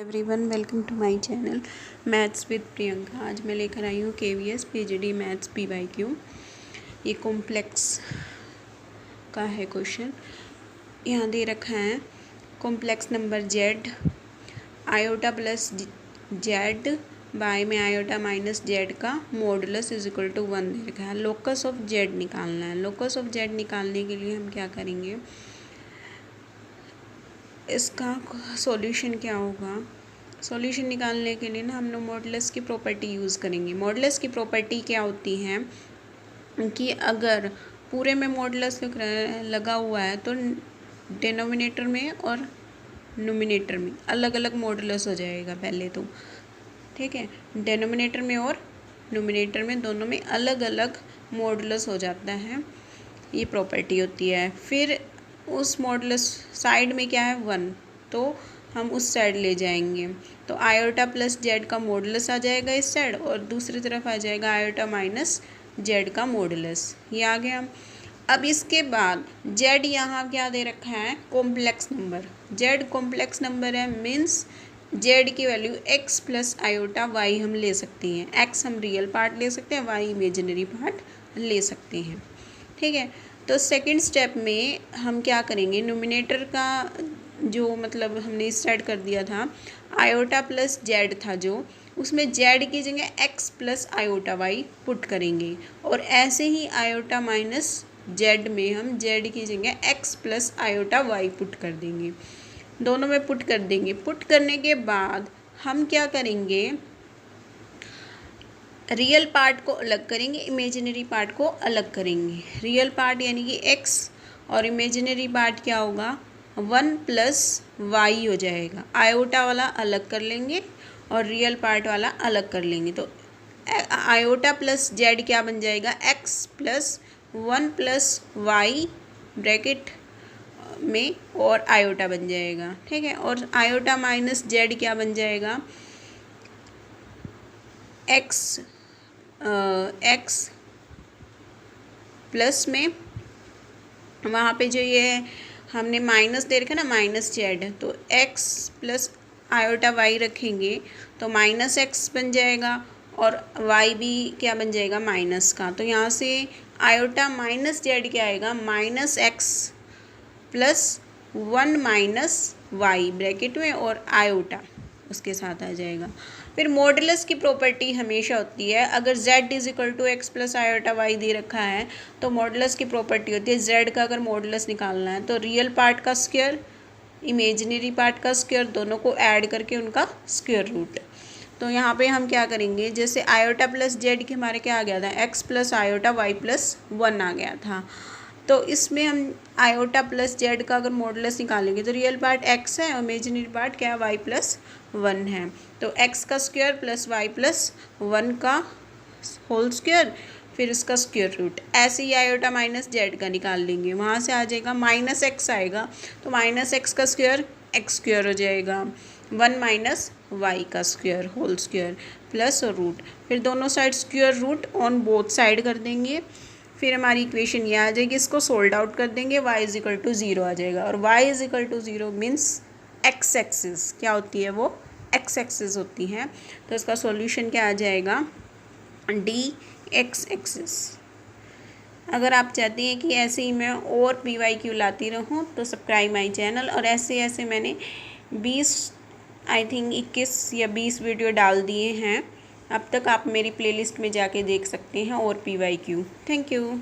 Everyone, welcome to my channel maths with Priyanka. आज मैं लेकर आई हूँ KVS PGD मैथ्स PYQ। ये कॉम्प्लेक्स का है क्वेश्चन। यहाँ दे रखा है complex number z iota plus z by में आयोटा माइनस z का मॉडुलस इज इक्वल टू 1 दे रखा है। लोकस ऑफ z निकालना है। लोकस ऑफ z निकालने के लिए हम क्या करेंगे, इसका सॉल्यूशन क्या होगा। सॉल्यूशन निकालने के लिए ना हम लोग मॉडुलस की प्रॉपर्टी यूज़ करेंगे। मॉडुलस की प्रॉपर्टी क्या होती है कि अगर पूरे में मॉडुलस लगा हुआ है तो डिनोमिनेटर में और नोमिनेटर में अलग अलग मॉडुलस हो जाएगा पहले तो, ठीक है। डिनोमिनेटर में और नोमिनेटर में दोनों में अलग अलग मॉडुलस हो जाता है, ये प्रॉपर्टी होती है। फिर उस मॉडुलस साइड में क्या है 1, तो हम उस साइड ले जाएंगे तो आयोटा प्लस जेड का मॉडुलस आ जाएगा इस साइड, और दूसरी तरफ आ जाएगा आयोटा माइनस जेड का मॉडुलस। ये आ गया। अब इसके बाद जेड यहाँ क्या दे रखा है, complex number. Z complex number है, मीन्स जेड की value x plus iota y हम ले सकते हैं। x हम रियल पार्ट ले सकते हैं, y इमेजिनरी पार्ट ले सकते हैं, ठीक है। तो सेकंड स्टेप में हम क्या करेंगे, नोमिनेटर का जो मतलब हमने इस साइड कर दिया था, आयोटा प्लस जेड था जो, उसमें जेड की जगह x plus iota y put करेंगे, और ऐसे ही आयोटा माइनस जेड में हम जेड की जगह x plus iota y put कर देंगे। दोनों में पुट कर देंगे। पुट करने के बाद हम क्या करेंगे, रियल पार्ट को अलग करेंगे, इमेजिनरी पार्ट को अलग करेंगे। रियल पार्ट यानी कि x और इमेजिनरी पार्ट क्या होगा 1 प्लस वाई हो जाएगा। आयोटा वाला अलग कर लेंगे और रियल पार्ट वाला अलग कर लेंगे, तो आयोटा प्लस जेड क्या बन जाएगा x plus 1 plus y bracket में और आयोटा बन जाएगा, ठीक है। और आयोटा माइनस जेड क्या बन जाएगा, x प्लस में वहाँ पे जो ये हमने माइनस दे रखा ना माइनस जेड, तो x प्लस आयोटा वाई रखेंगे तो माइनस एक्स बन जाएगा, और y भी क्या बन जाएगा माइनस का। तो यहाँ से आयोटा माइनस जेड क्या आएगा, minus x plus 1 minus y bracket में और आयोटा उसके साथ आ जाएगा। फिर मॉडुलस की प्रॉपर्टी हमेशा होती है, अगर z is equal to x plus iota y दे रखा है तो मॉडुलस की प्रॉपर्टी होती है z का अगर मॉडुलस निकालना है तो रियल पार्ट का स्क्वायर इमेजिनरी पार्ट का स्क्वायर दोनों को ऐड करके उनका स्क्वायर रूट। तो यहाँ पे हम क्या करेंगे, जैसे आयोटा प्लस जेड के हमारे क्या आ गया था x plus iota y plus 1 आ गया था, तो इसमें हम आयोटा प्लस जेड का अगर मॉडुलस निकालेंगे तो रियल पार्ट x है और इमेजिनरी पार्ट क्या है y प्लस 1 है। तो x का स्क्वायर प्लस y प्लस 1 का होल स्क्वायर, फिर इसका स्क्वायर रूट। ऐसे ही आयोटा माइनस जेड का निकाल लेंगे, वहाँ से आ जाएगा माइनस एक्स आएगा, तो माइनस एक्स का स्क्वायर एक्स स्क्वायर हो जाएगा, 1 माइनस वाई का स्क्वायर होल स्क्वायर प्लस और रूट। फिर दोनों side square root on both side कर देंगे। फिर हमारी इक्वेशन ये आ जाएगी, इसको सोल्ड आउट कर देंगे, y इज इक्वल टू 0 आ जाएगा, और y is equal to 0 means x axis क्या होती है, वो x एक्सिस होती है। तो इसका सॉल्यूशन क्या आ जाएगा, dx एक्सिस। अगर आप चाहती हैं कि ऐसे ही मैं और PYQ लाती रहूं तो सब्सक्राइब माई चैनल। और ऐसे मैंने 21 या 20 वीडियो डाल दिए हैं अब तक, आप मेरी प्लेलिस्ट में जाके देख सकते हैं और PYQ। Thank you.